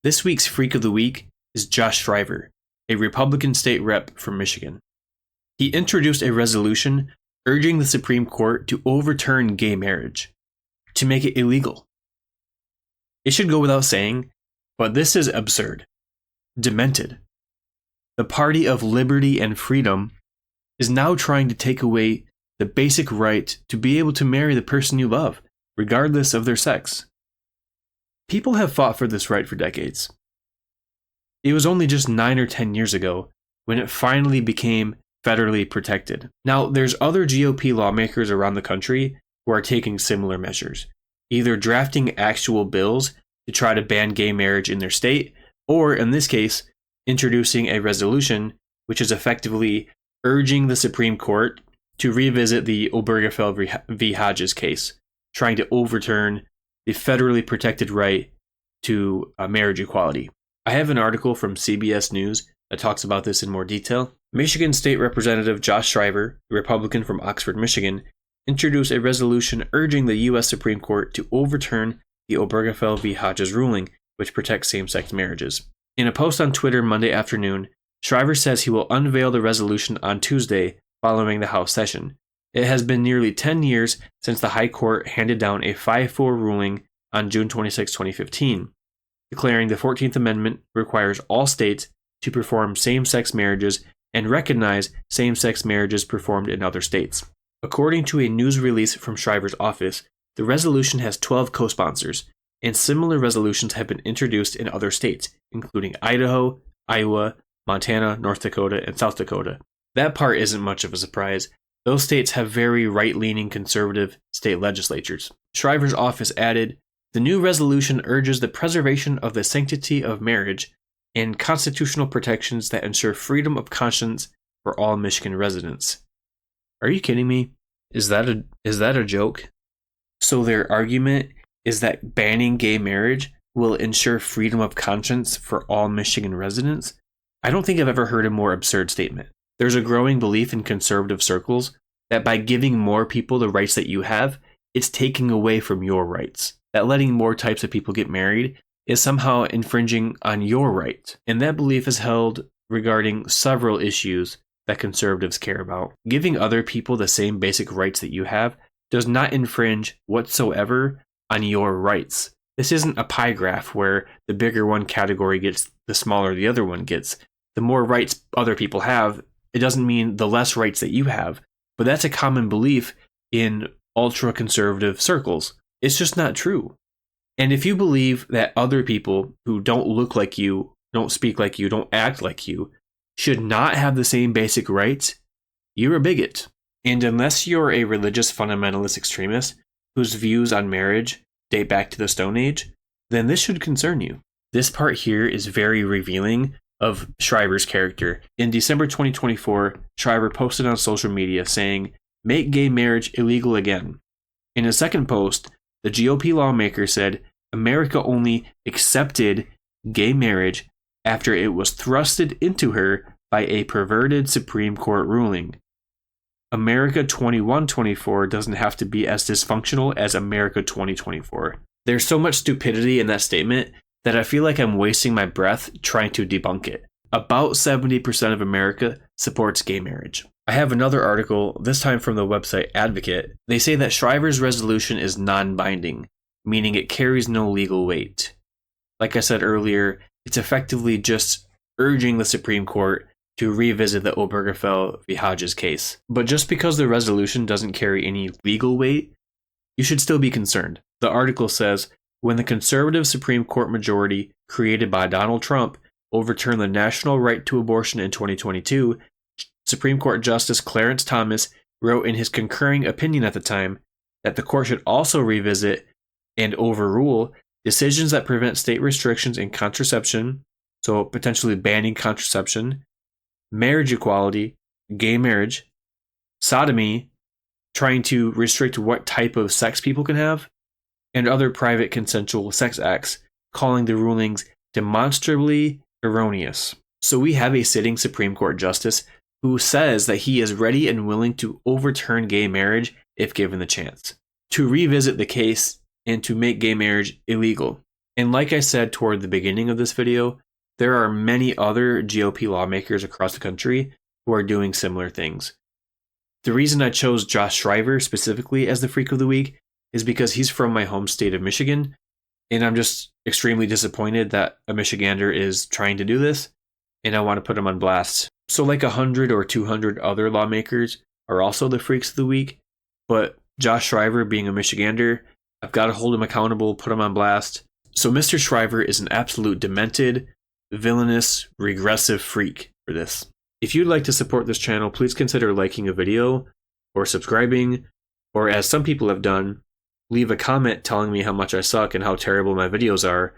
This week's Freak of the Week is Josh Schriver, a Republican state rep from Michigan. He introduced a resolution urging the Supreme Court to overturn gay marriage, to make it illegal. It should go without saying, but this is absurd. Demented. The party of liberty and freedom is now trying to take away the basic right to be able to marry the person you love, regardless of their sex. People have fought for this right for decades. It was only just 9 or 10 years ago when it finally became federally protected. Now, there's other GOP lawmakers around the country who are taking similar measures, either drafting actual bills to try to ban gay marriage in their state, or in this case, introducing a resolution which is effectively urging the Supreme Court to revisit the Obergefell v. Hodges case, trying to overturn the federally protected right to marriage equality. I have an article from CBS News that talks about this in more detail. Michigan State Representative Josh Schriver, a Republican from Oxford, Michigan, introduced a resolution urging the U.S. Supreme Court to overturn the Obergefell v. Hodges ruling, which protects same-sex marriages. In a post on Twitter Monday afternoon, Schriver says he will unveil the resolution on Tuesday following the House session. It has been nearly 10 years since the High Court handed down a 5-4 ruling on June 26, 2015, declaring the 14th Amendment requires all states to perform same-sex marriages and recognize same-sex marriages performed in other states. According to a news release from Schriver's office, the resolution has 12 co-sponsors, and similar resolutions have been introduced in other states, including Idaho, Iowa, Montana, North Dakota, and South Dakota. That part isn't much of a surprise. Those states have very right-leaning conservative state legislatures. Schriver's office added, "The new resolution urges the preservation of the sanctity of marriage and constitutional protections that ensure freedom of conscience for all Michigan residents." Are you kidding me? Is that a joke? So their argument is that banning gay marriage will ensure freedom of conscience for all Michigan residents? I don't think I've ever heard a more absurd statement. There's a growing belief in conservative circles that by giving more people the rights that you have, it's taking away from your rights. That letting more types of people get married is somehow infringing on your right. And that belief is held regarding several issues that conservatives care about. Giving other people the same basic rights that you have does not infringe whatsoever on your rights. This isn't a pie graph where the bigger one category gets, the smaller the other one gets. The more rights other people have, it doesn't mean the less rights that you have. But that's a common belief in ultra-conservative circles. It's just not true. And if you believe that other people who don't look like you, don't speak like you, don't act like you, should not have the same basic rights, you're a bigot. And unless you're a religious fundamentalist extremist whose views on marriage date back to the Stone Age, then this should concern you. This part here is very revealing of Schriver's character. In December 2024, Schriver posted on social media saying, "Make gay marriage illegal again." In a second post, the GOP lawmaker said America only accepted gay marriage after it was thrusted into her by a perverted Supreme Court ruling. America 2124 doesn't have to be as dysfunctional as America 2024. There's so much stupidity in that statement that I feel like I'm wasting my breath trying to debunk it. About 70% of America supports gay marriage. I have another article, this time from the website Advocate. They say that Schriver's resolution is non-binding, meaning it carries no legal weight. Like I said earlier, it's effectively just urging the Supreme Court to revisit the Obergefell v. Hodges case. But just because the resolution doesn't carry any legal weight, you should still be concerned. The article says, when the conservative Supreme Court majority created by Donald Trump overturned the national right to abortion in 2022, Supreme Court Justice Clarence Thomas wrote in his concurring opinion at the time that the court should also revisit and overrule decisions that prevent state restrictions in contraception, so potentially banning contraception, marriage equality, gay marriage, sodomy, trying to restrict what type of sex people can have, and other private consensual sex acts, calling the rulings demonstrably erroneous. So we have a sitting Supreme Court justice who says that he is ready and willing to overturn gay marriage if given the chance. to revisit the case and to make gay marriage illegal. And like I said toward the beginning of this video, there are many other GOP lawmakers across the country who are doing similar things. The reason I chose Josh Schriver specifically as the Freak of the Week is because he's from my home state of Michigan, and I'm just extremely disappointed that a Michigander is trying to do this, and I want to put him on blast. So like 100 or 200 other lawmakers are also the Freaks of the Week, but Josh Schriver being a Michigander, I've got to hold him accountable, put him on blast. So Mr. Schriver is an absolute demented, villainous, regressive freak for this. If you'd like to support this channel, please consider liking a video, or subscribing, or as some people have done, leave a comment telling me how much I suck and how terrible my videos are.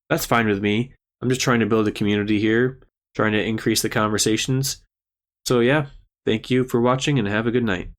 That's fine with me. I'm just trying to build a community here, trying to increase the conversations. So yeah, thank you for watching and have a good night.